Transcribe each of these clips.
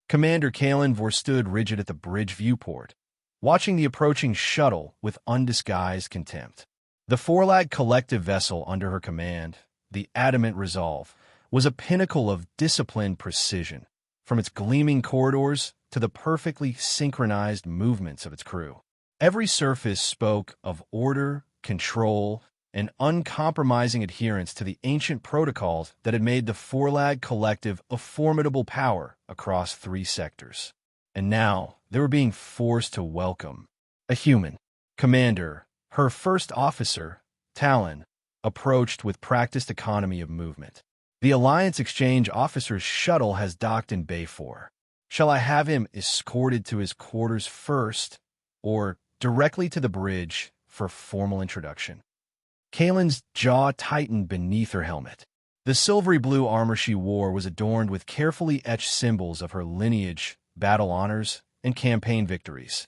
Commander Kalenvor stood rigid at the bridge viewport, watching the approaching shuttle with undisguised contempt. The Forlag collective vessel under her command, the Adamant Resolve, was a pinnacle of disciplined precision, from its gleaming corridors to the perfectly synchronized movements of its crew. Every surface spoke of order, control, and uncompromising adherence to the ancient protocols that had made the Forlag Collective a formidable power across 3 sectors. And now, they were being forced to welcome a human. Commander, her first officer, Talon, approached with practiced economy of movement. The Alliance Exchange officer's shuttle has docked in Bay 4. Shall I have him escorted to his quarters first, or directly to the bridge for formal introduction? Kalen's jaw tightened beneath her helmet. The silvery blue armor she wore was adorned with carefully etched symbols of her lineage, battle honors, and campaign victories,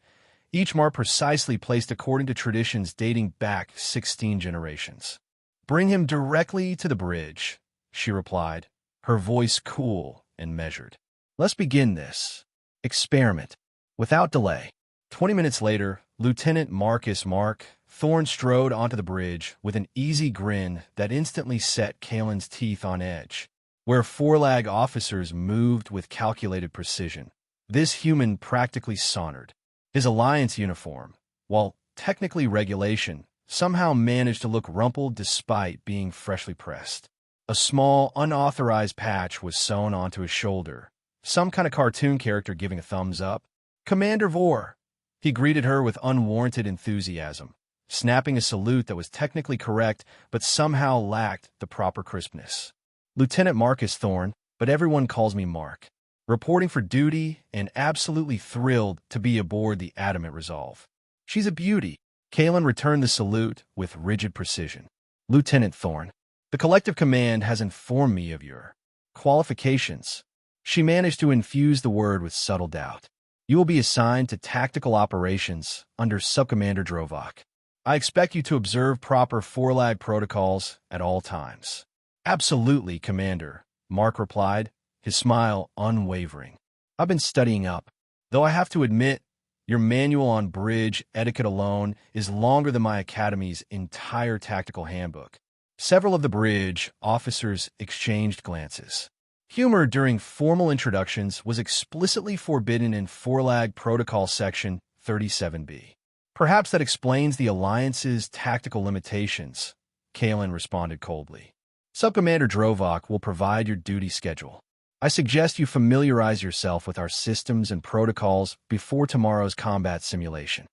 each mark precisely placed according to traditions dating back 16 generations. "Bring him directly to the bridge," she replied, her voice cool and measured. "Let's begin this experiment without delay." 20 minutes later, Lieutenant Marcus Mark Thorne strode onto the bridge with an easy grin that instantly set Kalen's teeth on edge. Where Forlag officers moved with calculated precision, this human practically sauntered. His Alliance uniform, while technically regulation, somehow managed to look rumpled despite being freshly pressed. A small, unauthorized patch was sewn onto his shoulder, some kind of cartoon character giving a thumbs up. "Commander Vor," he greeted her with unwarranted enthusiasm, snapping a salute that was technically correct but somehow lacked the proper crispness. "Lieutenant Marcus Thorne, but everyone calls me Mark. Reporting for duty and absolutely thrilled to be aboard the Adamant Resolve." "She's a beauty." Kalen returned the salute with rigid precision. "Lieutenant Thorne, the collective command has informed me of your qualifications." She managed to infuse the word with subtle doubt. "You will be assigned to tactical operations under Subcommander Drovak. I expect you to observe proper Forlag protocols at all times." "Absolutely, Commander," Mark replied, his smile unwavering. "I've been studying up, though I have to admit, your manual on bridge etiquette alone is longer than my Academy's entire tactical handbook." Several of the bridge officers exchanged glances. Humor during formal introductions was explicitly forbidden in Forlag Protocol Section 37B. "Perhaps that explains the Alliance's tactical limitations," Kalen responded coldly. "Subcommander Drovak will provide your duty schedule. I suggest you familiarize yourself with our systems and protocols before tomorrow's combat simulation."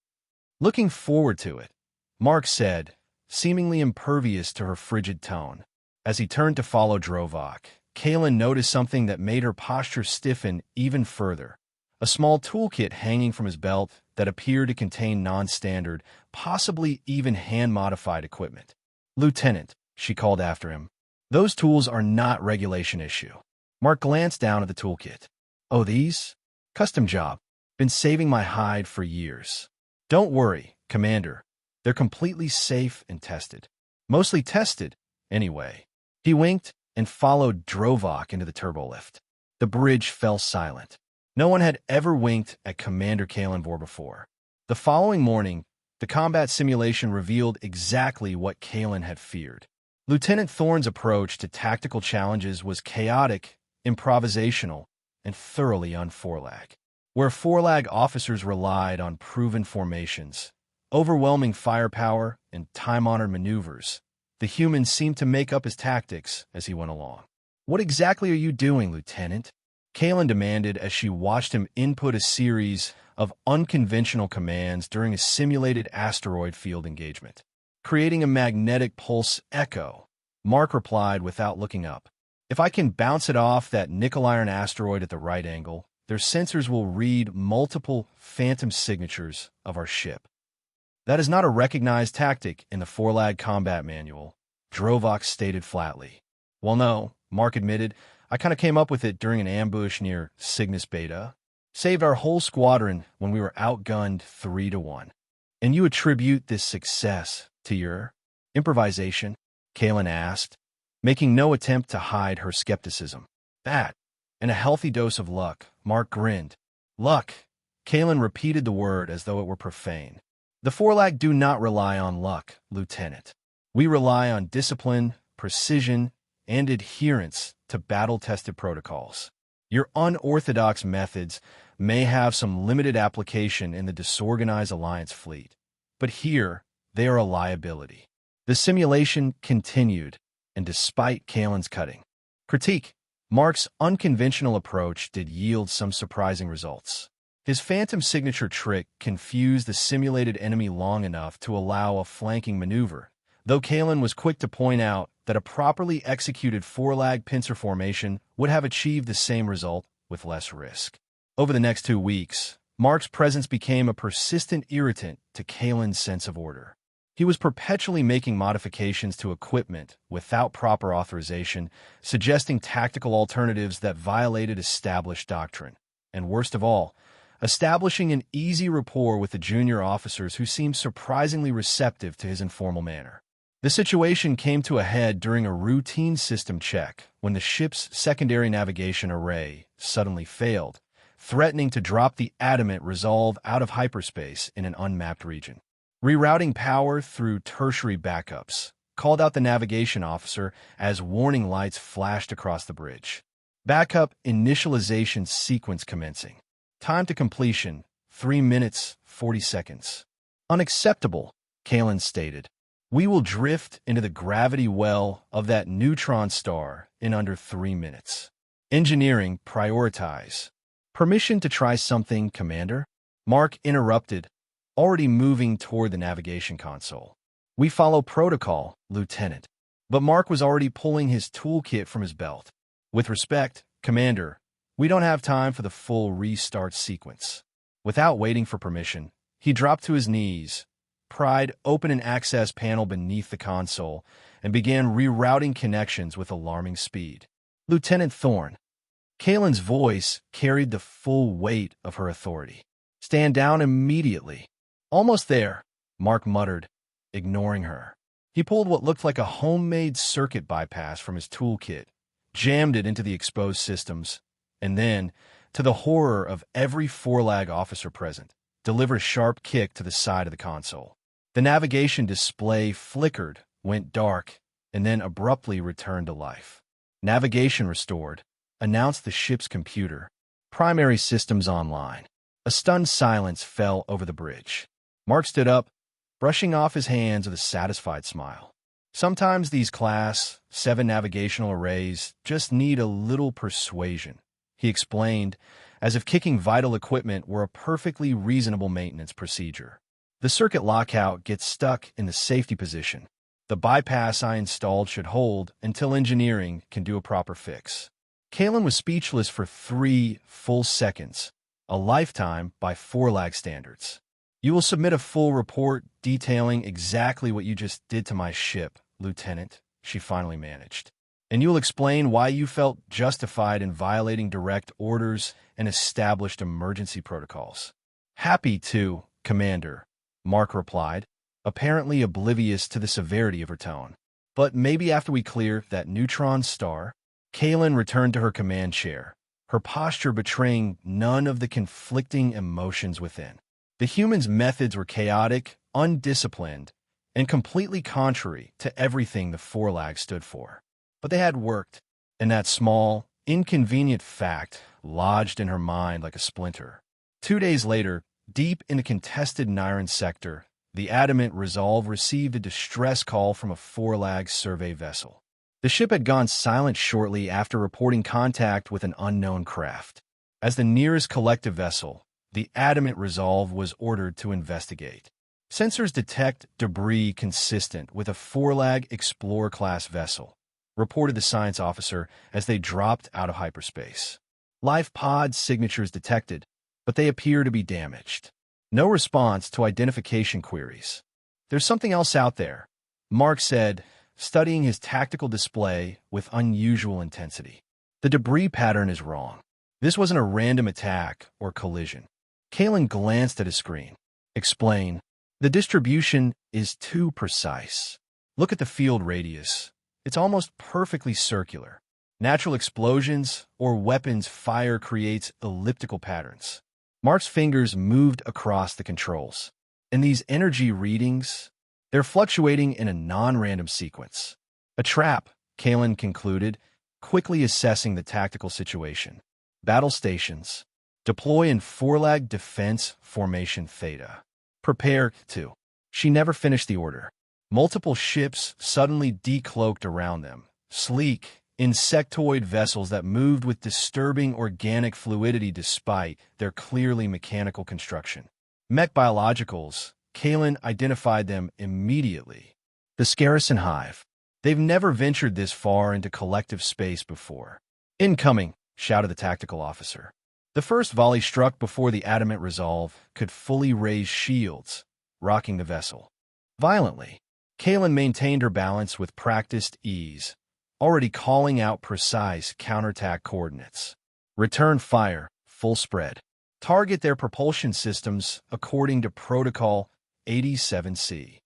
"Looking forward to it," Mark said, seemingly impervious to her frigid tone. As he turned to follow Drovak, Kalen noticed something that made her posture stiffen even further. A small toolkit hanging from his belt that appeared to contain non-standard, possibly even hand-modified equipment. "Lieutenant," she called after him, "those tools are not regulation issue." Mark glanced down at the toolkit. "Oh, these? Custom job. Been saving my hide for years." "Don't worry, Commander. They're completely safe and tested. Mostly tested, anyway." He winked and followed Drovak into the turbolift. The bridge fell silent. No one had ever winked at Commander Kalenvor before. The following morning, the combat simulation revealed exactly what Kalen had feared. Lieutenant Thorne's approach to tactical challenges was chaotic, improvisational, and thoroughly un-Forlag. Where Forlag officers relied on proven formations, overwhelming firepower, and time-honored maneuvers, the human seemed to make up his tactics as he went along. "What exactly are you doing, Lieutenant?" Kalen demanded as she watched him input a series of unconventional commands during a simulated asteroid field engagement. "Creating a magnetic pulse echo," Mark replied without looking up. "If I can bounce it off that nickel-iron asteroid at the right angle, their sensors will read multiple phantom signatures of our ship." "That is not a recognized tactic in the Forlag Combat Manual," Drovak stated flatly. "Well, no," Mark admitted. "I kind of came up with it during an ambush near Cygnus Beta. Saved our whole squadron when we were outgunned 3-1. "And you attribute this success to your improvisation?" Kalen asked, making no attempt to hide her skepticism. "That, and a healthy dose of luck," Mark grinned. Luck. Kalen repeated the word as though it were profane. The Forlag do not rely on luck, Lieutenant. We rely on discipline, precision, and adherence to battle-tested protocols. Your unorthodox methods may have some limited application in the disorganized Alliance fleet, but here they are a liability. The simulation continued, and despite Kalen's cutting critique, Mark's unconventional approach did yield some surprising results. His phantom signature trick confused the simulated enemy long enough to allow a flanking maneuver, though Kalen was quick to point out that a properly executed four-lag pincer formation would have achieved the same result with less risk. Over the next 2 weeks, Mark's presence became a persistent irritant to Kalen's sense of order. He was perpetually making modifications to equipment without proper authorization, suggesting tactical alternatives that violated established doctrine, and worst of all, establishing an easy rapport with the junior officers who seemed surprisingly receptive to his informal manner. The situation came to a head during a routine system check when the ship's secondary navigation array suddenly failed, threatening to drop the Adamant Resolve out of hyperspace in an unmapped region. Rerouting power through tertiary backups called out the navigation officer as warning lights flashed across the bridge. Backup initialization sequence commencing. Time to completion, 3 minutes, 40 seconds. Unacceptable, Kalen stated. We will drift into the gravity well of that neutron star in under 3 minutes. Engineering, prioritize. Permission to try something, Commander? Mark interrupted, already moving toward the navigation console. We follow protocol, Lieutenant. But Mark was already pulling his toolkit from his belt. With respect, Commander, we don't have time for the full restart sequence. Without waiting for permission, he dropped to his knees, pried open an access panel beneath the console, and began rerouting connections with alarming speed. Lieutenant Thorne. Kalen's voice carried the full weight of her authority. Stand down immediately. Almost there, Mark muttered, ignoring her. He pulled what looked like a homemade circuit bypass from his toolkit, jammed it into the exposed systems, and then, to the horror of every four-lag officer present, delivered a sharp kick to the side of the console. The navigation display flickered, went dark, and then abruptly returned to life. Navigation restored, announced the ship's computer. Primary systems online. A stunned silence fell over the bridge. Mark stood up, brushing off his hands with a satisfied smile. Sometimes these Class 7 navigational arrays just need a little persuasion, he explained, as if kicking vital equipment were a perfectly reasonable maintenance procedure. The circuit lockout gets stuck in the safety position. The bypass I installed should hold until engineering can do a proper fix. Kalen was speechless for 3 full seconds, a lifetime by four-lag standards. You will submit a full report detailing exactly what you just did to my ship, Lieutenant, she finally managed. And you will explain why you felt justified in violating direct orders and established emergency protocols. Happy to, Commander, Mark replied, apparently oblivious to the severity of her tone. But maybe after we clear that neutron star. Kalen returned to her command chair, her posture betraying none of the conflicting emotions within. The humans' methods were chaotic, undisciplined, and completely contrary to everything the four-lag stood for. But they had worked, and that small, inconvenient fact lodged in her mind like a splinter. 2 days later, deep in the contested Niran sector, the Adamant Resolve received a distress call from a four-lag survey vessel. The ship had gone silent shortly after reporting contact with an unknown craft. As the nearest collective vessel, the Adamant Resolve was ordered to investigate. Sensors detect debris consistent with a four-lag Explorer-class vessel, reported the science officer as they dropped out of hyperspace. Life pod signatures detected, but they appear to be damaged. No response to identification queries. There's something else out there, Mark said, studying his tactical display with unusual intensity. The debris pattern is wrong. This wasn't a random attack or collision. Kalen glanced at his screen. Explain. The distribution is too precise. Look at the field radius. It's almost perfectly circular. Natural explosions or weapons fire creates elliptical patterns. Mark's fingers moved across the controls. And these energy readings, they're fluctuating in a non-random sequence. A trap, Kalen concluded, quickly assessing the tactical situation. Battle stations. Deploy in four-lag defense formation theta. Prepare to. She never finished the order. Multiple ships suddenly decloaked around them. Sleek, insectoid vessels that moved with disturbing organic fluidity despite their clearly mechanical construction. Mech biologicals, Kalen identified them immediately. The Scarison Hive. They've never ventured this far into collective space before. Incoming, shouted the tactical officer. The first volley struck before the adamant resolve could fully raise shields, rocking the vessel. Violently, Kalen maintained her balance with practiced ease, already calling out precise counterattack coordinates. Return fire, full spread. Target their propulsion systems according to Protocol 87C.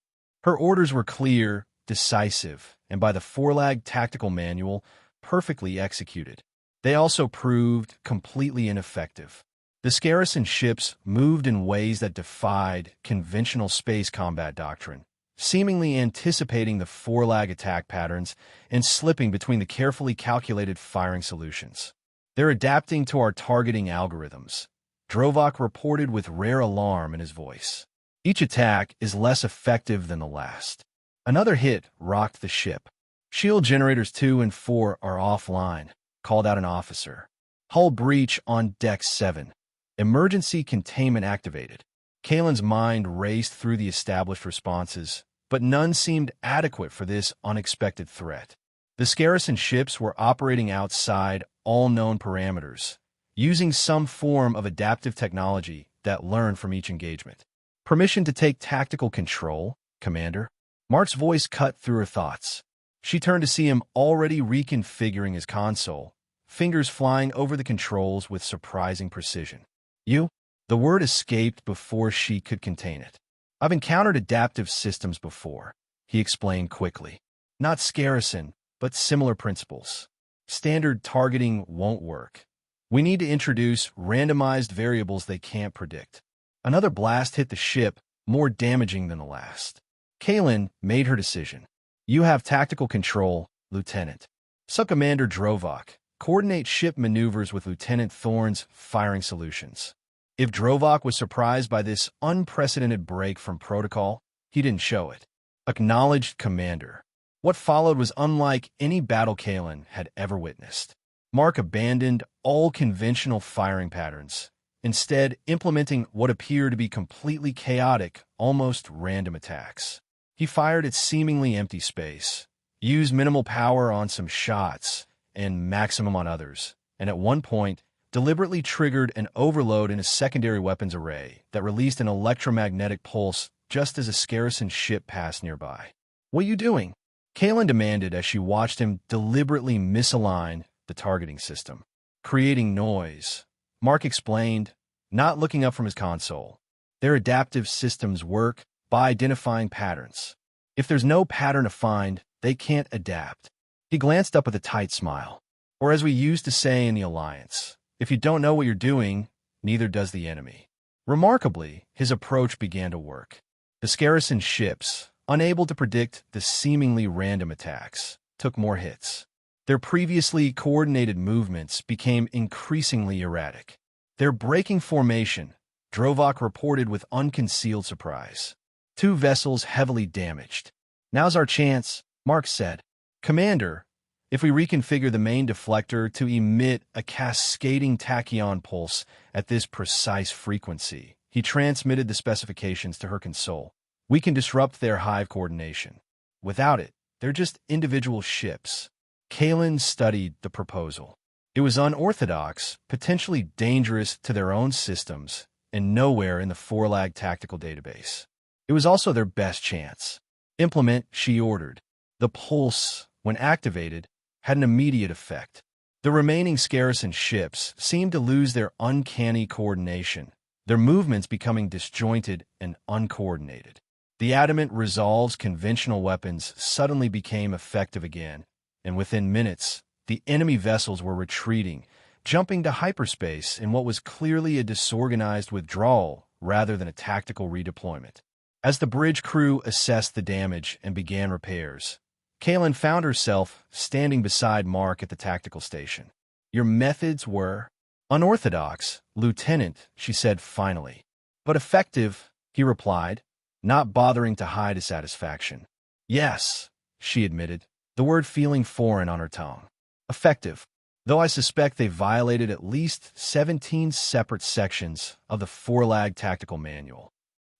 Her orders were clear, decisive, and by the four-lag tactical manual, perfectly executed. They also proved completely ineffective. The Scarison ships moved in ways that defied conventional space combat doctrine, seemingly anticipating the four-lag attack patterns and slipping between the carefully calculated firing solutions. They're adapting to our targeting algorithms, Drovak reported with rare alarm in his voice. Each attack is less effective than the last. Another hit rocked the ship. Shield generators 2 and 4 are offline, called out an officer. Hull breach on Deck 7. Emergency containment activated. Kalen's mind raced through the established responses, but none seemed adequate for this unexpected threat. The Scarison ships were operating outside all known parameters, using some form of adaptive technology that learned from each engagement. Permission to take tactical control, Commander? Mark's voice cut through her thoughts. She turned to see him already reconfiguring his console, fingers flying over the controls with surprising precision. You? The word escaped before she could contain it. I've encountered adaptive systems before, he explained quickly. Not Scarison, but similar principles. Standard targeting won't work. We need to introduce randomized variables they can't predict. Another blast hit the ship, more damaging than the last. Kalen made her decision. You have tactical control, Lieutenant. Subcommander Drovak, coordinate ship maneuvers with Lieutenant Thorne's firing solutions. If Drovak was surprised by this unprecedented break from protocol, he didn't show it. Acknowledged Commander. What followed was unlike any battle Kalen had ever witnessed. Mark abandoned all conventional firing patterns, instead implementing what appeared to be completely chaotic, almost random attacks. He fired at seemingly empty space, used minimal power on some shots and maximum on others, and at one point, deliberately triggered an overload in a secondary weapons array that released an electromagnetic pulse just as a Scarison ship passed nearby. What are you doing? Kalen demanded as she watched him deliberately misalign the targeting system. Creating noise. Mark explained, not looking up from his console. Their adaptive systems work by identifying patterns. If there's no pattern to find, they can't adapt. He glanced up with a tight smile. Or as we used to say in the Alliance, if you don't know what you're doing, neither does the enemy. Remarkably, his approach began to work. The Scarison ships, unable to predict the seemingly random attacks, took more hits. Their previously coordinated movements became increasingly erratic. Their breaking formation, Drovak reported with unconcealed surprise. 2 vessels heavily damaged. Now's our chance, Mark said. Commander, if we reconfigure the main deflector to emit a cascading tachyon pulse at this precise frequency, he transmitted the specifications to her console. We can disrupt their hive coordination. Without it, they're just individual ships. Kalen studied the proposal. It was unorthodox, potentially dangerous to their own systems, and nowhere in the four-lag tactical database. It was also their best chance. Implement, she ordered. The pulse, when activated, had an immediate effect. The remaining Scarison ships seemed to lose their uncanny coordination, their movements becoming disjointed and uncoordinated. The adamant resolve's conventional weapons suddenly became effective again, and within minutes, The enemy vessels were retreating, jumping to hyperspace in what was clearly a disorganized withdrawal rather than a tactical redeployment. As the bridge crew assessed the damage and began repairs, Kaylin found herself standing beside Mark at the tactical station. "Your methods were unorthodox, Lieutenant," she said finally. "But effective," he replied, not bothering to hide his satisfaction. "Yes," she admitted, the word feeling foreign on her tongue. "Effective, though I suspect they violated at least 17 separate sections of the four-lag tactical manual."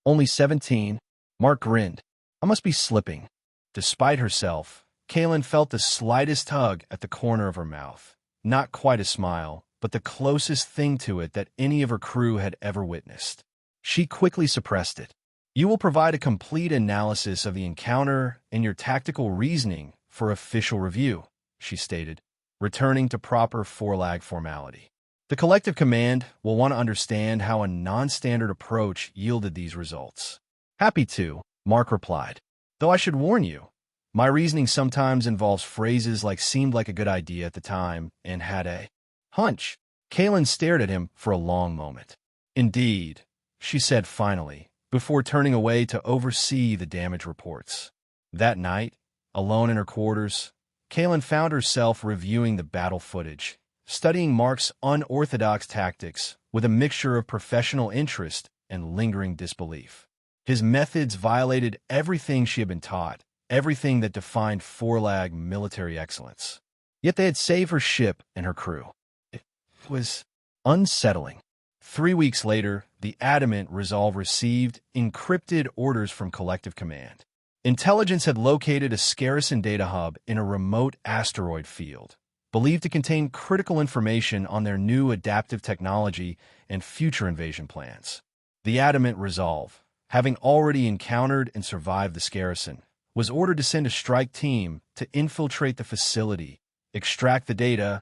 "Only 17? Mark grinned. "I must be slipping." Despite herself, Kaylin felt the slightest tug at the corner of her mouth. Not quite a smile, but the closest thing to it that any of her crew had ever witnessed. She quickly suppressed it. "You will provide a complete analysis of the encounter and your tactical reasoning for official review," she stated, returning to proper four-lag formality. "The collective command will want to understand how a non-standard approach yielded these results." "Happy to," Mark replied. "Though I should warn you, my reasoning sometimes involves phrases like 'seemed like a good idea at the time' and 'had a hunch.'" Kaylin stared at him for a long moment. "Indeed," she said finally, before turning away to oversee the damage reports. That night, alone in her quarters, Kaylin found herself reviewing the battle footage, studying Mark's unorthodox tactics with a mixture of professional interest and lingering disbelief. His methods violated everything she had been taught, everything that defined four-lag military excellence. Yet they had saved her ship and her crew. It was unsettling. 3 weeks later, the Adamant Resolve received encrypted orders from Collective Command. Intelligence had located a Scarcin data hub in a remote asteroid field, believed to contain critical information on their new adaptive technology and future invasion plans. The Adamant Resolve, having already encountered and survived the Scarcin, was ordered to send a strike team to infiltrate the facility, extract the data,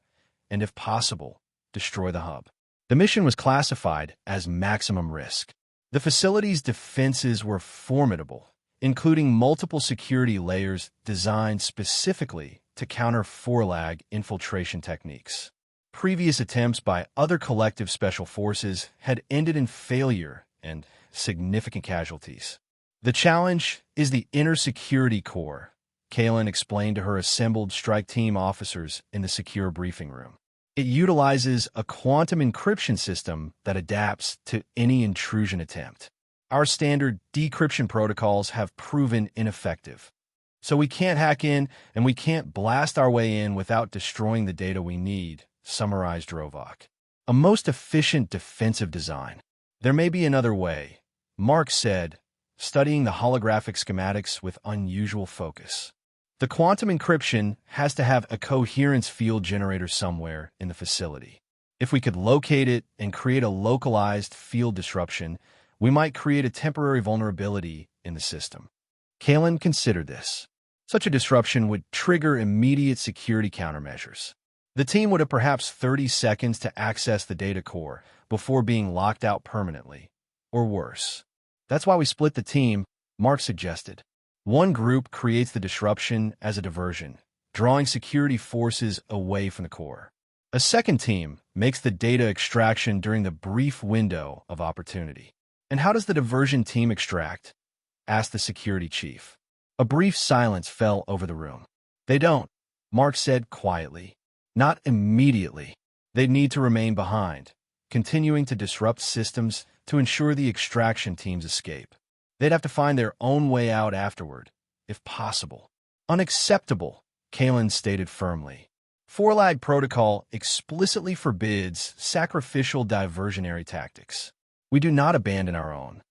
and, if possible, destroy the hub. The mission was classified as maximum risk. The facility's defenses were formidable, including multiple security layers designed specifically to counter four-lag infiltration techniques. Previous attempts by other collective special forces had ended in failure and significant casualties. "The challenge is the inner security core," Kaylin explained to her assembled strike team officers in the secure briefing room. "It utilizes a quantum encryption system that adapts to any intrusion attempt. Our standard decryption protocols have proven ineffective. So we can't hack in and we can't blast our way in without destroying the data we need," summarized Drovak. "A most efficient defensive design. There may be another way," Mark said, studying the holographic schematics with unusual focus. "The quantum encryption has to have a coherence field generator somewhere in the facility. If we could locate it and create a localized field disruption, we might create a temporary vulnerability in the system." Kaylin considered this. Such a disruption would trigger immediate security countermeasures. The team would have perhaps 30 seconds to access the data core before being locked out permanently, or worse. "That's why we split the team," Mark suggested. "One group creates the disruption as a diversion, drawing security forces away from the core. A second team makes the data extraction during the brief window of opportunity." "And how does the diversion team extract?" asked the security chief. A brief silence fell over the room. "They don't," Mark said quietly. "Not immediately. They'd need to remain behind, continuing to disrupt systems to ensure the extraction team's escape. They'd have to find their own way out afterward, if possible." "Unacceptable," Kaylin stated firmly. "Four-lag protocol explicitly forbids sacrificial diversionary tactics. We do not abandon our own."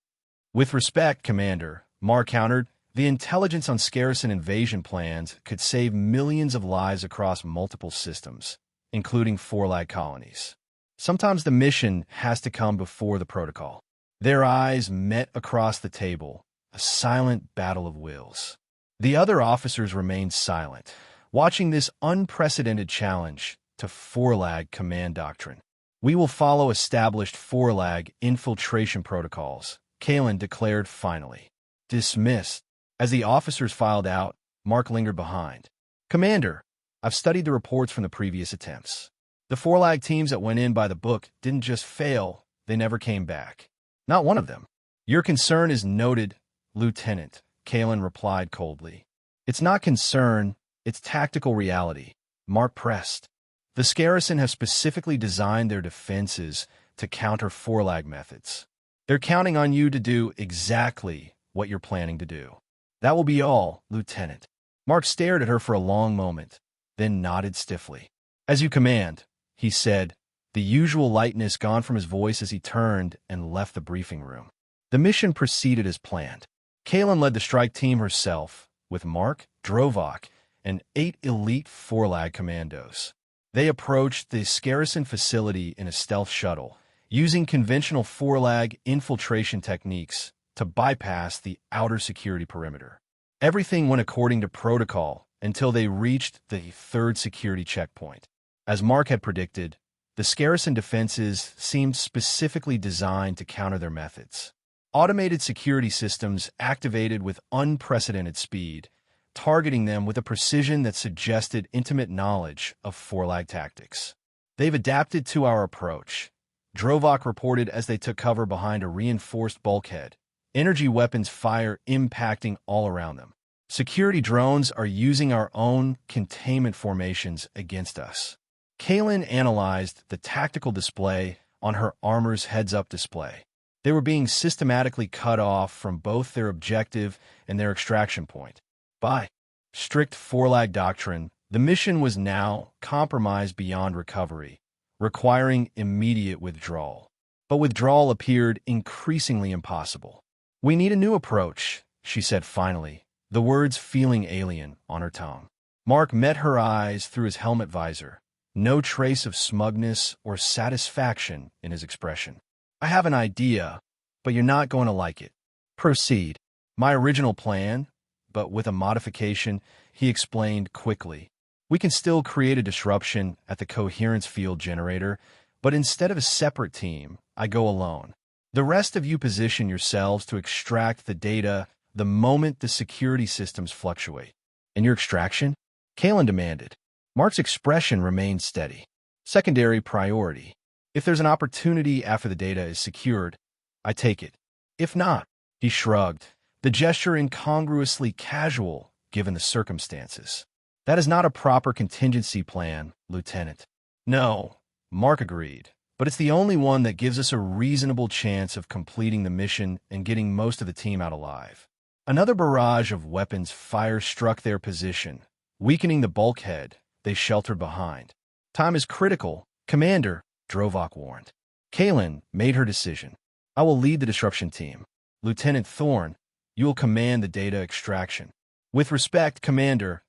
"With respect, Commander," Mark countered, "the intelligence on Scarcin invasion plans could save millions of lives across multiple systems, including four-lag colonies. Sometimes the mission has to come before the protocol." Their eyes met across the table, a silent battle of wills. The other officers remained silent, watching this unprecedented challenge to four-lag command doctrine. "We will follow established four-lag infiltration protocols," Kaylin declared finally. "Dismissed." As the officers filed out, Mark lingered behind. "Commander, I've studied the reports from the previous attempts. The Forlag teams that went in by the book didn't just fail, they never came back. Not one of them. Your concern is noted, Lieutenant, Kalen replied coldly. It's not concern, it's tactical reality, Mark pressed. The Scarison have specifically designed their defenses to counter Forlag methods. They're counting on you to do exactly what you're planning to do. That will be all, Lieutenant. Mark stared at her for a long moment, then nodded stiffly. As you command, he said, the usual lightness gone from his voice as he turned and left the briefing room. The mission proceeded as planned. Kalen led the strike team herself, with Mark, Drovak, and 8 elite Forlag commandos. They approached the Scarison facility in a stealth shuttle, using conventional Forlag infiltration techniques to bypass the outer security perimeter. Everything went according to protocol until they reached the 3rd security checkpoint. As Mark had predicted, the Scarison defenses seemed specifically designed to counter their methods. Automated security systems activated with unprecedented speed, targeting them with a precision that suggested intimate knowledge of Forlag tactics. They've adapted to our approach, Drovak reported as they took cover behind a reinforced bulkhead, energy weapons fire impacting all around them. Security drones are using our own containment formations against us. Kalen analyzed the tactical display on her armor's heads-up display. They were being systematically cut off from both their objective and their extraction point. By strict Forlag doctrine, the mission was now compromised beyond recovery, requiring immediate withdrawal. But withdrawal appeared increasingly impossible. We need a new approach, she said finally, the words feeling alien on her tongue. Mark met her eyes through his helmet visor, no trace of smugness or satisfaction in his expression. I have an idea, but you're not going to like it. Proceed. My original plan, but with a modification, he explained quickly. We can still create a disruption at the coherence field generator, but instead of a separate team, I go alone. The rest of you position yourselves to extract the data the moment the security systems fluctuate. And your extraction? Kalen demanded. Mark's expression remained steady. Secondary priority. If there's an opportunity after the data is secured, I take it. If not, he shrugged, the gesture incongruously casual given the circumstances. That is not a proper contingency plan, Lieutenant. No, Mark agreed, but it's the only one that gives us a reasonable chance of completing the mission and getting most of the team out alive. Another barrage of weapons fire struck their position, weakening the bulkhead they sheltered behind. Time is critical, Commander, Drovak warned. Kalen made her decision. I will lead the disruption team. Lieutenant Thorne, you will command the data extraction. With respect, Commander,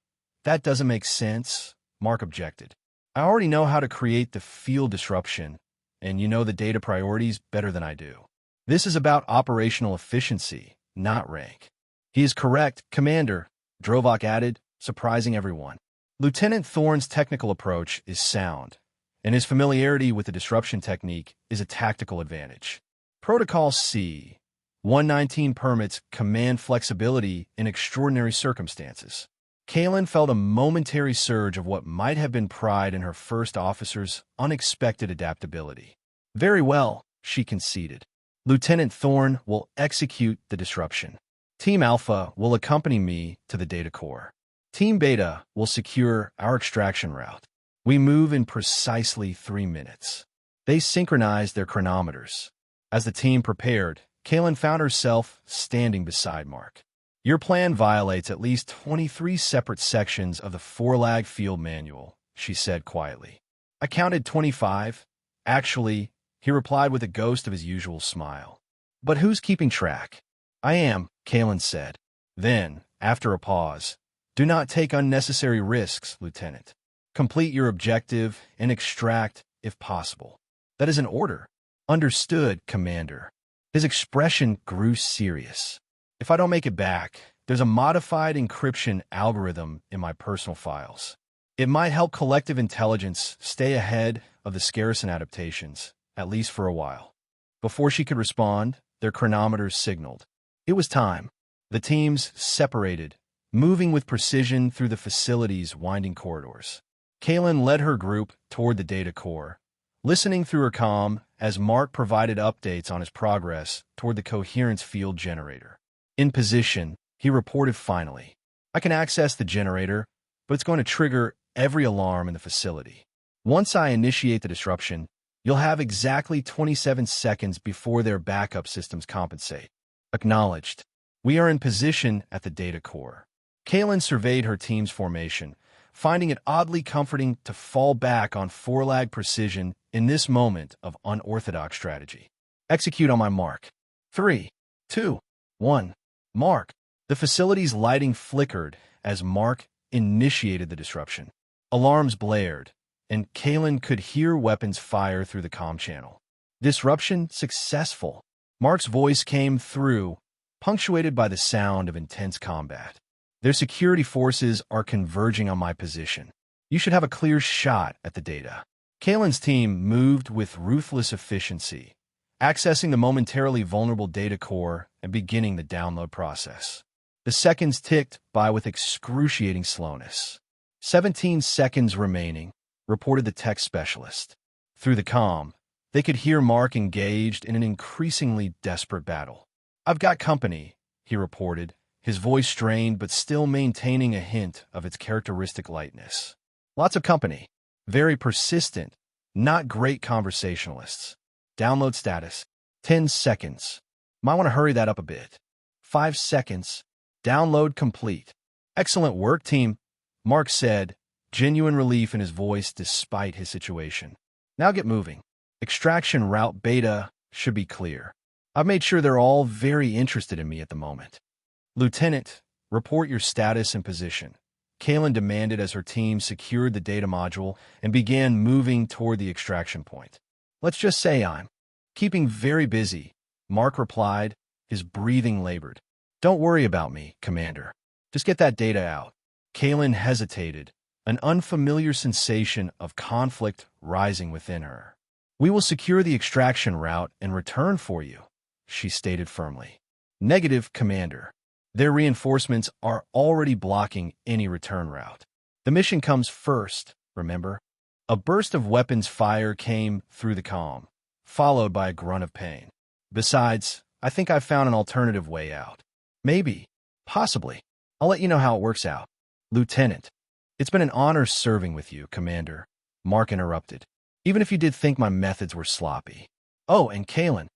that doesn't make sense, Mark objected. I already know how to create the field disruption, and you know the data priorities better than I do. This is about operational efficiency, not rank. He is correct, Commander, Drovak added, surprising everyone. Lieutenant Thorne's technical approach is sound, and his familiarity with the disruption technique is a tactical advantage. Protocol C. 119 permits command flexibility in extraordinary circumstances. Kalen felt a momentary surge of what might have been pride in her first officer's unexpected adaptability. Very well, she conceded. Lieutenant Thorne will execute the disruption. Team Alpha will accompany me to the data core. Team Beta will secure our extraction route. We move in precisely 3 minutes. They synchronized their chronometers. As the team prepared, Kalen found herself standing beside Mark. Your plan violates at least 23 separate sections of the Forlag field manual, she said quietly. I counted 25. Actually, he replied with a ghost of his usual smile. But who's keeping track? I am, Kalen said. Then, after a pause, do not take unnecessary risks, Lieutenant. Complete your objective and extract if possible. That is an order. Understood, Commander. His expression grew serious. If I don't make it back, there's a modified encryption algorithm in my personal files. It might help collective intelligence stay ahead of the Scarison adaptations, at least for a while. Before she could respond, their chronometers signaled. It was time. The teams separated, moving with precision through the facility's winding corridors. Kaylin led her group toward the data core, listening through her comm as Mark provided updates on his progress toward the coherence field generator. In position, he reported finally, "I can access the generator, but it's going to trigger every alarm in the facility. Once I initiate the disruption, you'll have exactly 27 seconds before their backup systems compensate." Acknowledged. We are in position at the data core. Kaylin surveyed her team's formation, finding it oddly comforting to fall back on four-lag precision in this moment of unorthodox strategy. Execute on my mark. 3, 2, 1. Mark. The facility's lighting flickered as Mark initiated the disruption. Alarms blared, and Kaylin could hear weapons fire through the comm channel. Disruption successful. Mark's voice came through, punctuated by the sound of intense combat. Their security forces are converging on my position. You should have a clear shot at the data. Kaylin's team moved with ruthless efficiency, accessing the momentarily vulnerable data core and beginning the download process. The seconds ticked by with excruciating slowness. 17 seconds remaining, reported the tech specialist. Through the comm, they could hear Mark engaged in an increasingly desperate battle. "I've got company," he reported, his voice strained but still maintaining a hint of its characteristic lightness. "Lots of company. Very persistent, not great conversationalists. Download status. 10 seconds. Might want to hurry that up a bit. 5 seconds. Download complete." "Excellent work, team," Mark said, genuine relief in his voice despite his situation. "Now get moving. Extraction route beta should be clear. I've made sure they're all very interested in me at the moment." "Lieutenant, report your status and position," Kaylin demanded as her team secured the data module and began moving toward the extraction point. "Let's just say I'm keeping very busy," Mark replied, his breathing labored. "Don't worry about me, Commander. Just get that data out." Kaylin hesitated, an unfamiliar sensation of conflict rising within her. "We will secure the extraction route and return for you," she stated firmly. "Negative, Commander. Their reinforcements are already blocking any return route. The mission comes first, remember?" A burst of weapons fire came through the comm, followed by a grunt of pain. "Besides, I think I've found an alternative way out." "Maybe. Possibly. I'll let you know how it works out." "Lieutenant, it's been an honor serving with you, Commander," Mark interrupted. "Even if you did think my methods were sloppy." "Oh, and Kaylin."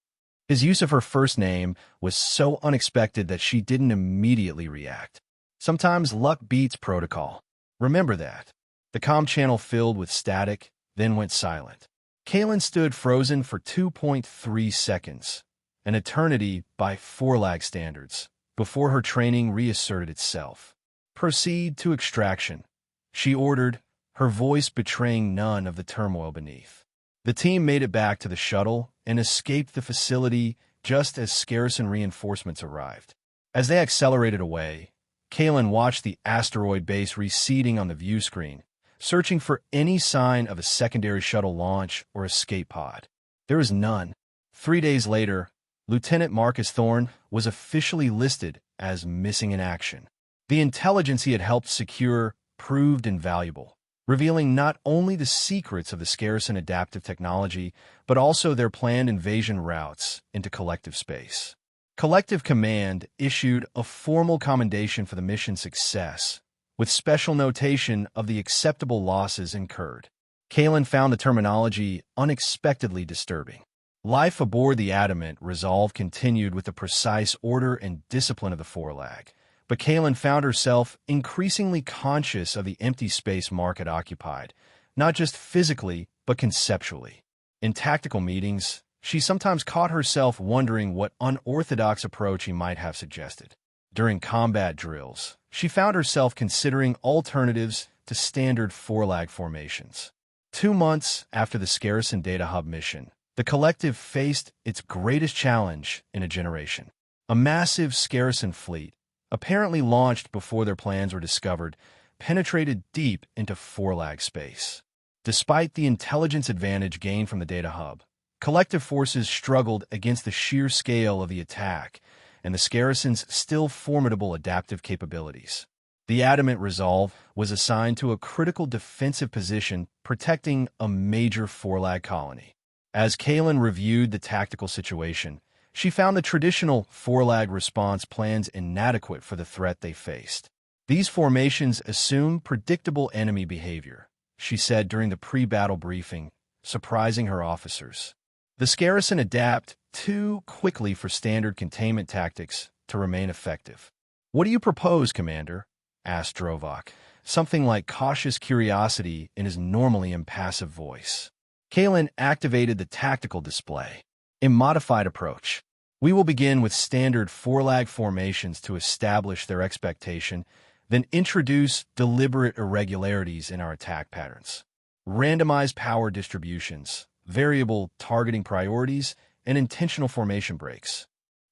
His use of her first name was so unexpected that she didn't immediately react. "Sometimes luck beats protocol. Remember that." The comm channel filled with static, then went silent. Kaylin stood frozen for 2.3 seconds, an eternity by four-lag standards, before her training reasserted itself. "Proceed to extraction," she ordered, her voice betraying none of the turmoil beneath. The team made it back to the shuttle and escaped the facility just as Scarcen reinforcements arrived. As they accelerated away, Kaylin watched the asteroid base receding on the view screen, searching for any sign of a secondary shuttle launch or escape pod. There was none. 3 days later, Lieutenant Marcus Thorne was officially listed as missing in action. The intelligence he had helped secure proved invaluable, revealing not only the secrets of the Scarcen adaptive technology, but also their planned invasion routes into collective space. Collective Command issued a formal commendation for the mission's success, with special notation of the acceptable losses incurred. Kaylin found the terminology unexpectedly disturbing. Life aboard the Adamant Resolve continued with the precise order and discipline of the four-lag, but Kaylin found herself increasingly conscious of the empty space Mark had occupied, not just physically, but conceptually. In tactical meetings, she sometimes caught herself wondering what unorthodox approach he might have suggested. During combat drills, she found herself considering alternatives to standard four-lag formations. 2 months after the Scarcen Data Hub mission, the Collective faced its greatest challenge in a generation. A massive Scarcen fleet, apparently launched before their plans were discovered, penetrated deep into four-lag space. Despite the intelligence advantage gained from the Data Hub, Collective forces struggled against the sheer scale of the attack and the Scarcen's still formidable adaptive capabilities. The Adamant Resolve was assigned to a critical defensive position protecting a major Forlag colony. As Kalen reviewed the tactical situation, she found the traditional Forlag response plans inadequate for the threat they faced. These formations assume predictable enemy behavior, she said during the pre-battle briefing, surprising her officers. The Scaracen adapt too quickly for standard containment tactics to remain effective. "What do you propose, Commander?" asked Drovok, something like cautious curiosity in his normally impassive voice. Kalen activated the tactical display. A modified approach. "We will begin with standard Forlag formations to establish their expectation, then introduce deliberate irregularities in our attack patterns. Randomized power distributions, variable targeting priorities, and intentional formation breaks."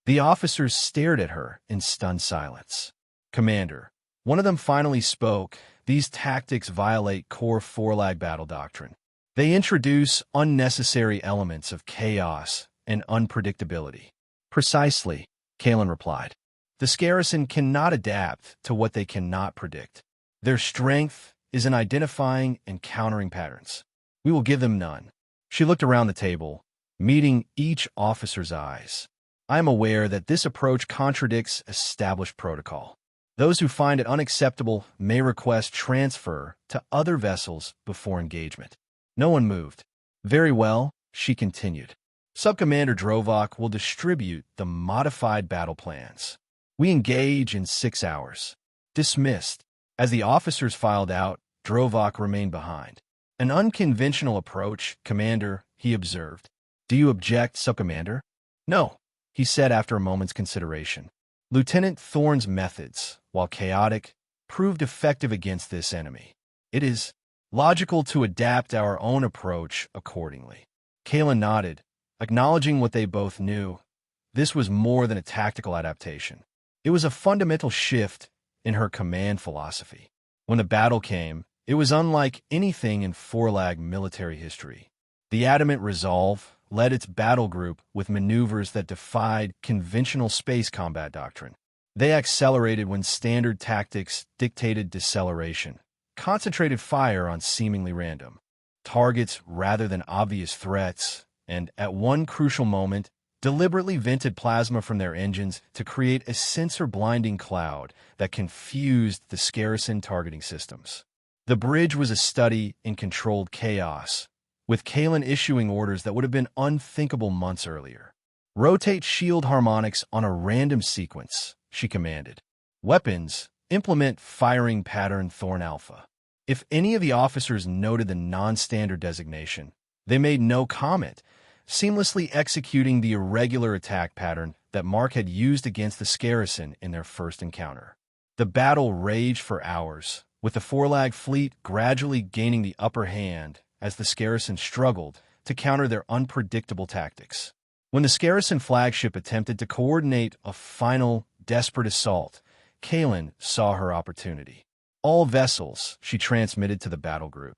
The officers stared at her in stunned silence. "Commander," one of them finally spoke, "these tactics violate core Forlag battle doctrine. They introduce unnecessary elements of chaos and unpredictability." "Precisely," Kalen replied. "The Scaracen cannot adapt to what they cannot predict. Their strength is in identifying and countering patterns. We will give them none." She looked around the table, meeting each officer's eyes. "I am aware that this approach contradicts established protocol. Those who find it unacceptable may request transfer to other vessels before engagement." No one moved. "Very well," she continued. "Subcommander Drovok will distribute the modified battle plans. We engage in 6 hours." Dismissed. As the officers filed out, Drovok remained behind. "An unconventional approach, Commander," he observed. "Do you object, Subcommander?" "No," he said after a moment's consideration. Lieutenant Thorne's methods, while chaotic, proved effective against this enemy. It is logical to adapt our own approach accordingly." Kalen nodded, acknowledging what they both knew. This was more than a tactical adaptation. It was a fundamental shift in her command philosophy. When the battle came, it was unlike anything in Forlag military history. The Adamant Resolve led its battle group with maneuvers that defied conventional space combat doctrine. They accelerated when standard tactics dictated deceleration, concentrated fire on seemingly random targets rather than obvious threats, and at one crucial moment, deliberately vented plasma from their engines to create a sensor-blinding cloud that confused the Scaracen targeting systems. The bridge was a study in controlled chaos, with Kalen issuing orders that would have been unthinkable months earlier. "Rotate shield harmonics on a random sequence," she commanded. "Weapons, implement firing pattern Thorn Alpha." If any of the officers noted the non-standard designation, they made no comment, seamlessly executing the irregular attack pattern that Mark had used against the Scaracen in their first encounter. The battle raged for hours, with the Forlag fleet gradually gaining the upper hand as the Scaracen struggled to counter their unpredictable tactics. When the Scaracen flagship attempted to coordinate a final, desperate assault, Kalen saw her opportunity. "All vessels," she transmitted to the battle group.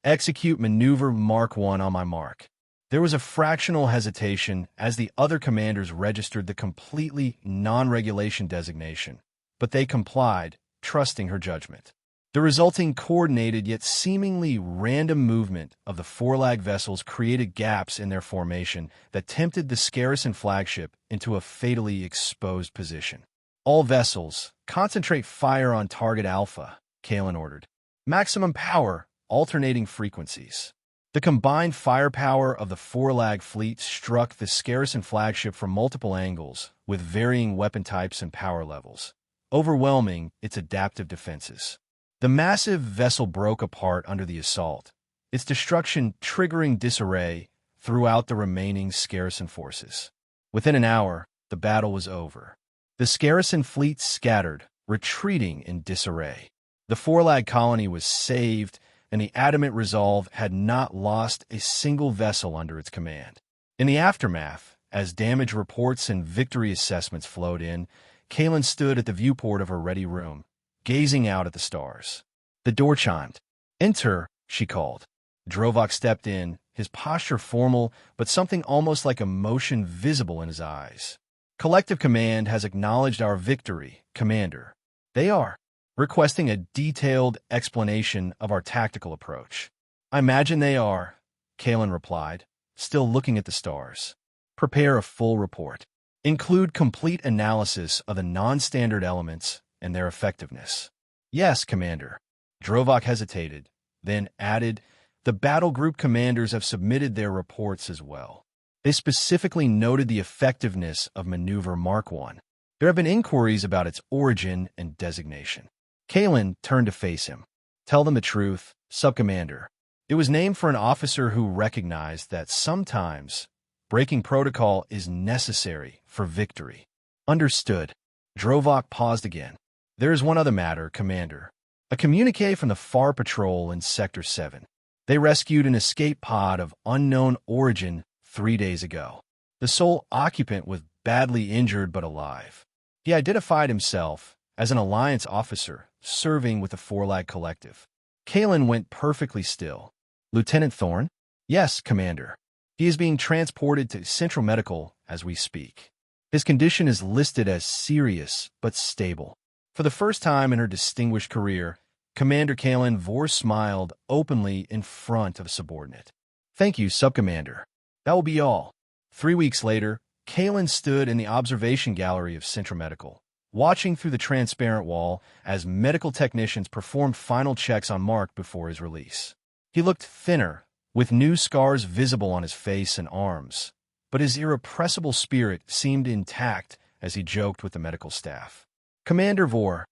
"Execute maneuver Mark 1 on my mark." There was a fractional hesitation as the other commanders registered the completely non-regulation designation, but they complied, trusting her judgment. The resulting coordinated yet seemingly random movement of the Forlag vessels created gaps in their formation that tempted the Scaracen flagship into a fatally exposed position. "All vessels, concentrate fire on target Alpha," Kalen ordered. "Maximum power, alternating frequencies." The combined firepower of the Forlag fleet struck the Scaracen flagship from multiple angles, with varying weapon types and power levels, overwhelming its adaptive defenses. The massive vessel broke apart under the assault, its destruction triggering disarray throughout the remaining Scaracen forces. Within an hour, the battle was over. The Scaracen fleet scattered, retreating in disarray. The Forlag colony was saved, and the Adamant Resolve had not lost a single vessel under its command. In the aftermath, as damage reports and victory assessments flowed in, Kalen stood at the viewport of her ready room, gazing out at the stars. The door chimed. "Enter," she called. Drovok stepped in, his posture formal, but something almost like emotion visible in his eyes. "Collective Command has acknowledged our victory, Commander." "They are." requesting a detailed explanation of our tactical approach. I imagine they are, Kalen replied, still looking at the stars. Prepare a full report. Include complete analysis of the non-standard elements and their effectiveness. Yes, Commander. Drovak hesitated, then added, the battle group commanders have submitted their reports as well. They specifically noted the effectiveness of Maneuver Mark I. There have been inquiries about its origin and designation. Kalen turned to face him. Tell them the truth, Subcommander. It was named for an officer who recognized that sometimes breaking protocol is necessary for victory. Understood. Drovak paused again. There is one other matter, Commander. A communique from the FAR Patrol in Sector 7. They rescued an escape pod of unknown origin 3 days ago. The sole occupant was badly injured but alive. He identified himself as an Alliance officer serving with the Forlag Collective. Kalen went perfectly still. Lieutenant Thorne? Yes, Commander. He is being transported to Central Medical as we speak. His condition is listed as serious but stable. For the first time in her distinguished career, Commander Kalen Vore smiled openly in front of a subordinate. Thank you, Subcommander. That will be all. 3 weeks later, Kalen stood in the observation gallery of Central Medical, watching through the transparent wall as medical technicians performed final checks on Mark before his release. He looked thinner, with new scars visible on his face and arms, but his irrepressible spirit seemed intact as he joked with the medical staff. Commander Vore,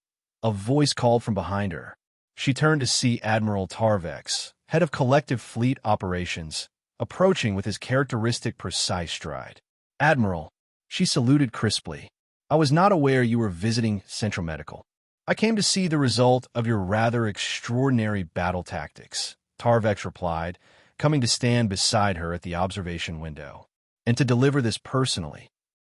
a voice called from behind her. She turned to see Admiral Tarvex, head of Collective Fleet Operations, approaching with his characteristic precise stride. Admiral, she saluted crisply. I was not aware you were visiting Central Medical. I came to see the result of your rather extraordinary battle tactics, Tarvex replied, coming to stand beside her at the observation window, and to deliver this personally.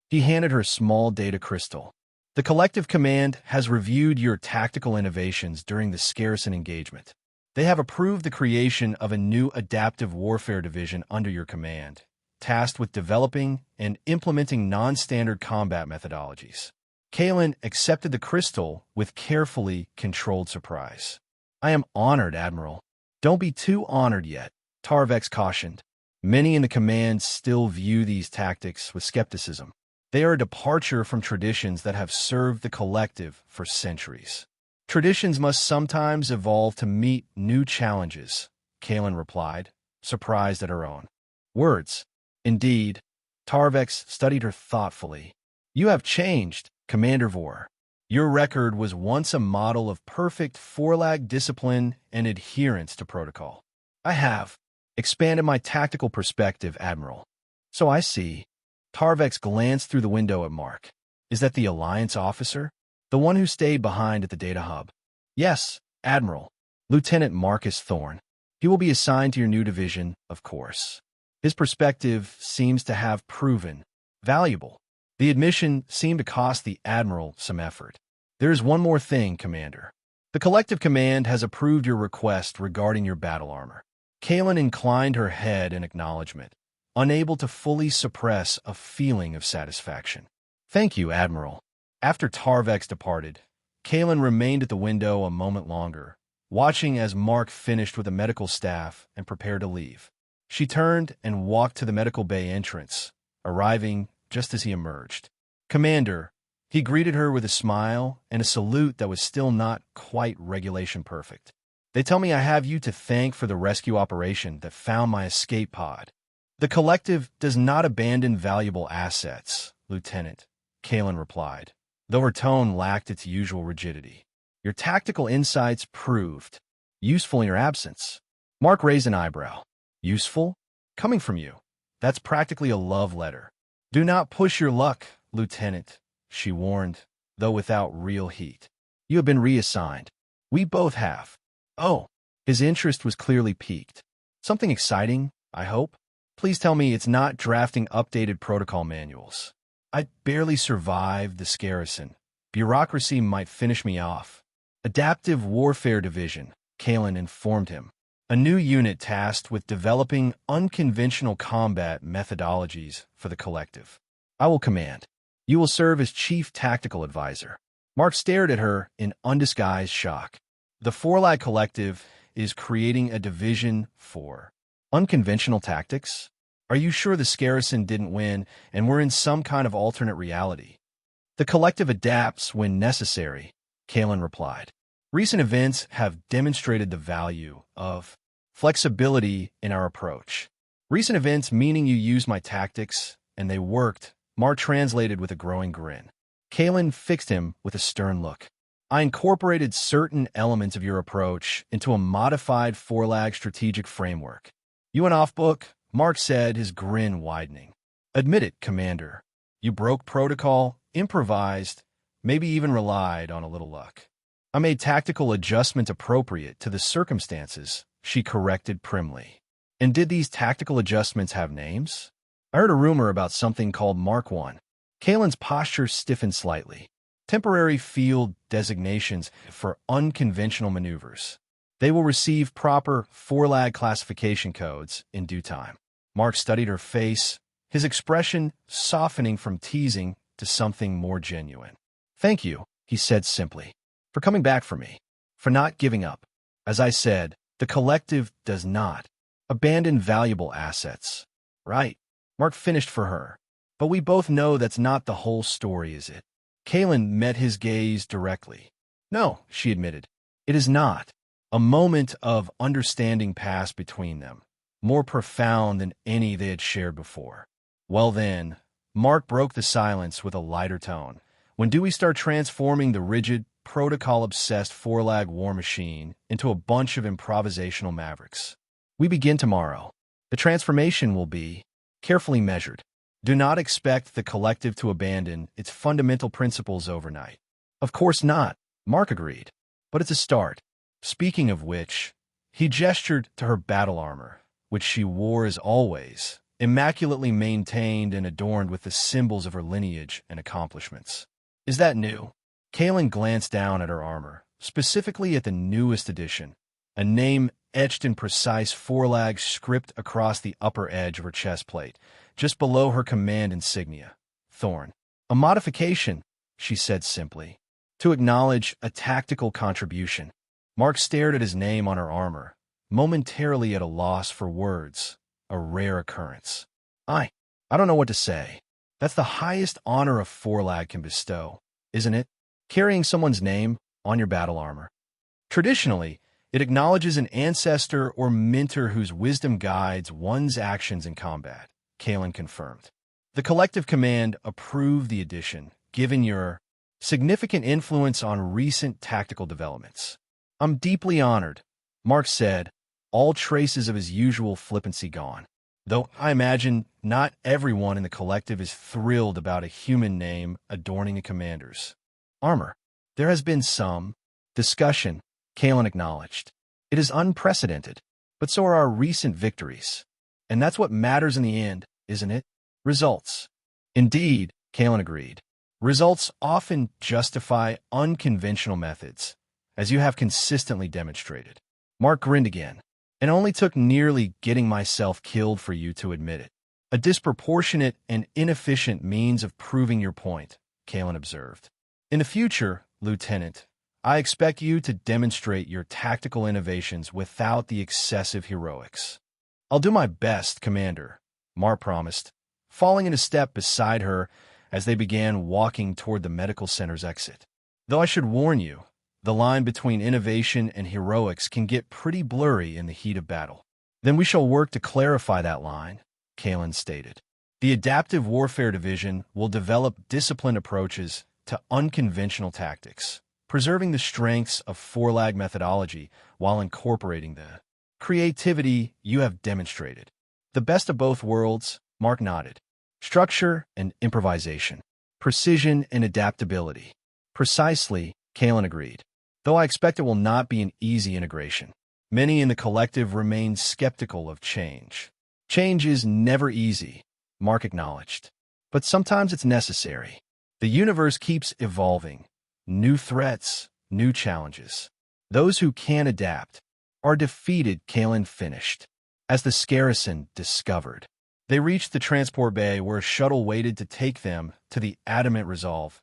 He handed her a small data crystal. The Collective Command has reviewed your tactical innovations during the Scarcen engagement. They have approved the creation of a new adaptive warfare division under your command, tasked with developing and implementing non-standard combat methodologies. Kalen accepted the crystal with carefully controlled surprise. I am honored, Admiral. Don't be too honored yet, Tarvex cautioned. Many in the command still view these tactics with skepticism. They are a departure from traditions that have served the Collective for centuries. Traditions must sometimes evolve to meet new challenges, Kalen replied, surprised at her own words. Indeed, Tarvex studied her thoughtfully. You have changed, Commander Vore. Your record was once a model of perfect Forlag discipline and adherence to protocol. I have expanded my tactical perspective, Admiral. So I see. Tarvex glanced through the window at Mark. Is that the Alliance officer? The one who stayed behind at the data hub? Yes, Admiral. Lieutenant Marcus Thorne. He will be assigned to your new division, of course. His perspective seems to have proven valuable. The admission seemed to cost the Admiral some effort. There is one more thing, Commander. The Collective Command has approved your request regarding your battle armor. Kalen inclined her head in acknowledgement, unable to fully suppress a feeling of satisfaction. Thank you, Admiral. After Tarvex departed, Kalen remained at the window a moment longer, watching as Mark finished with the medical staff and prepared to leave. She turned and walked to the medical bay entrance, arriving just as he emerged. Commander, he greeted her with a smile and a salute that was still not quite regulation perfect. They tell me I have you to thank for the rescue operation that found my escape pod. The Collective does not abandon valuable assets, Lieutenant, Kalen replied, though her tone lacked its usual rigidity. Your tactical insights proved useful in your absence. Mark raised an eyebrow. Useful? Coming from you. That's practically a love letter. Do not push your luck, Lieutenant, she warned, though without real heat. You have been reassigned. We both have. Oh, his interest was clearly piqued. Something exciting, I hope? Please tell me it's not drafting updated protocol manuals. I barely survived the Scarcen. Bureaucracy might finish me off. Adaptive Warfare Division, Kalen informed him. A new unit tasked with developing unconventional combat methodologies for the Collective. I will command. You will serve as Chief Tactical Advisor. Mark stared at her in undisguised shock. The Forlag Collective is creating a division for unconventional tactics? Are you sure the Scarison didn't win and we're in some kind of alternate reality? The collective adapts when necessary, Kalen replied. Recent events have demonstrated the value of flexibility in our approach. Recent events meaning you used my tactics, and they worked, Mark translated with a growing grin. Kalen fixed him with a stern look. I incorporated certain elements of your approach into a modified Forlag strategic framework. You went off book, Mark said, his grin widening. Admit it, Commander. You broke protocol, improvised, maybe even relied on a little luck. I made tactical adjustments appropriate to the circumstances, she corrected primly. And did these tactical adjustments have names? I heard a rumor about something called Mark I. Kalen's posture stiffened slightly. Temporary field designations for unconventional maneuvers. They will receive proper Forlag classification codes in due time. Mark studied her face, his expression softening from teasing to something more genuine. Thank you, he said simply, for coming back for me, for not giving up. As I said, the collective does not abandon valuable assets. Right, Mark finished for her. But we both know that's not the whole story, is it? Kalen met his gaze directly. No, she admitted. It is not. A moment of understanding passed between them, more profound than any they had shared before. Well then, Mark broke the silence with a lighter tone. When do we start transforming the rigid, protocol-obsessed Forlag war machine into a bunch of improvisational mavericks? We begin tomorrow. The transformation will be carefully measured. Do not expect the collective to abandon its fundamental principles overnight. Of course not, Mark agreed. But it's a start. Speaking of which, he gestured to her battle armor, which she wore as always, immaculately maintained and adorned with the symbols of her lineage and accomplishments. Is that new? Kalen glanced down at her armor, specifically at the newest edition, a name etched in precise Forlag script across the upper edge of her chest plate, just below her command insignia, Thorn. A modification, she said simply, to acknowledge a tactical contribution. Mark stared at his name on her armor, momentarily at a loss for words, a rare occurrence. I don't know what to say. That's the highest honor a Forlag can bestow, isn't it? Carrying someone's name on your battle armor. Traditionally, it acknowledges an ancestor or mentor whose wisdom guides one's actions in combat, Kalen confirmed. The collective command approved the addition, given your significant influence on recent tactical developments. I'm deeply honored, Mark said, all traces of his usual flippancy gone. Though I imagine not everyone in the collective is thrilled about a human name adorning a commander's armor. There has been some discussion, Kalen acknowledged. It is unprecedented, but so are our recent victories. And that's what matters in the end, isn't it? Results. Indeed, Kalen agreed. Results often justify unconventional methods, as you have consistently demonstrated. Mark grinned again. It only took nearly getting myself killed for you to admit it. A disproportionate and inefficient means of proving your point, Kalen observed. In the future, Lieutenant, I expect you to demonstrate your tactical innovations without the excessive heroics. I'll do my best, Commander, Mark promised, falling in a step beside her as they began walking toward the medical center's exit. Though I should warn you, the line between innovation and heroics can get pretty blurry in the heat of battle. Then we shall work to clarify that line, Kalen stated. The Adaptive Warfare Division will develop disciplined approaches to unconventional tactics, preserving the strengths of Forlag methodology while incorporating the creativity you have demonstrated. The best of both worlds, Mark nodded. Structure and improvisation. Precision and adaptability. Precisely, Kalen agreed. Though I expect it will not be an easy integration. Many in the collective remain skeptical of change. Change is never easy, Mark acknowledged. But sometimes it's necessary. The universe keeps evolving. New threats, new challenges. Those who can adapt are defeated, Kalen finished. As the Scarison discovered. They reached the transport bay where a shuttle waited to take them to the Adamant Resolve,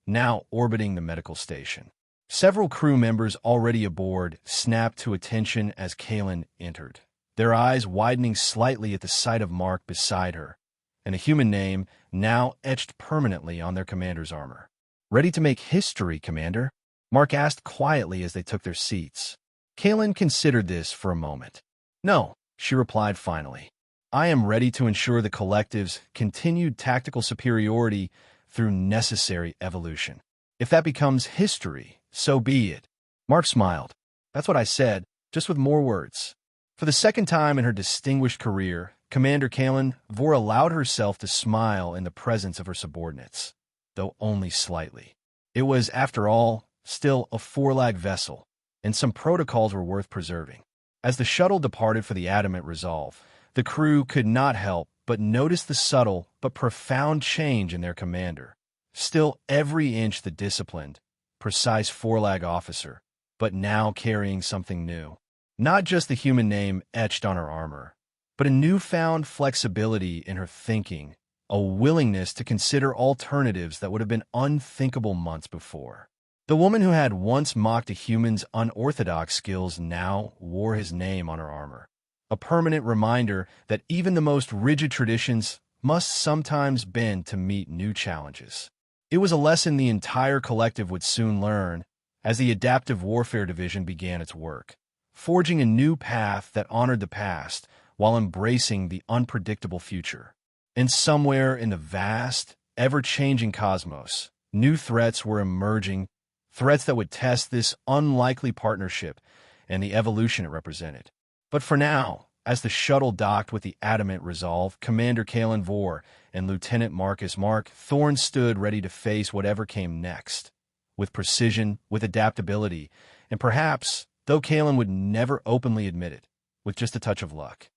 now orbiting the medical station. Several crew members already aboard snapped to attention as Kalen entered, their eyes widening slightly at the sight of Mark beside her, and a human name now etched permanently on their commander's armor. "Ready to make history, Commander?" Mark asked quietly as they took their seats. Kalen considered this for a moment. "No," she replied finally. "I am ready to ensure the collective's continued tactical superiority through necessary evolution. If that becomes history, so be it." Mark smiled. "That's what I said, just with more words." For the second time in her distinguished career, Commander Kalen Vore allowed herself to smile in the presence of her subordinates, though only slightly. It was, after all, still a four-lag vessel, and some protocols were worth preserving. As the shuttle departed for the Adamant Resolve, the crew could not help but notice the subtle but profound change in their commander. Still every inch the disciplined, precise four-lag officer, but now carrying something new. Not just the human name etched on her armor, but a newfound flexibility in her thinking, a willingness to consider alternatives that would have been unthinkable months before. The woman who had once mocked a human's unorthodox skills now wore his name on her armor, a permanent reminder that even the most rigid traditions must sometimes bend to meet new challenges. It was a lesson the entire collective would soon learn as the Adaptive Warfare Division began its work, forging a new path that honored the past while embracing the unpredictable future. And somewhere in the vast, ever-changing cosmos, new threats were emerging, threats that would test this unlikely partnership and the evolution it represented. But for now, as the shuttle docked with the Adamant Resolve, Commander Kalen Vore and Lieutenant Marcus Mark Thorne stood ready to face whatever came next, with precision, with adaptability, and perhaps, though Kalen would never openly admit it, with just a touch of luck.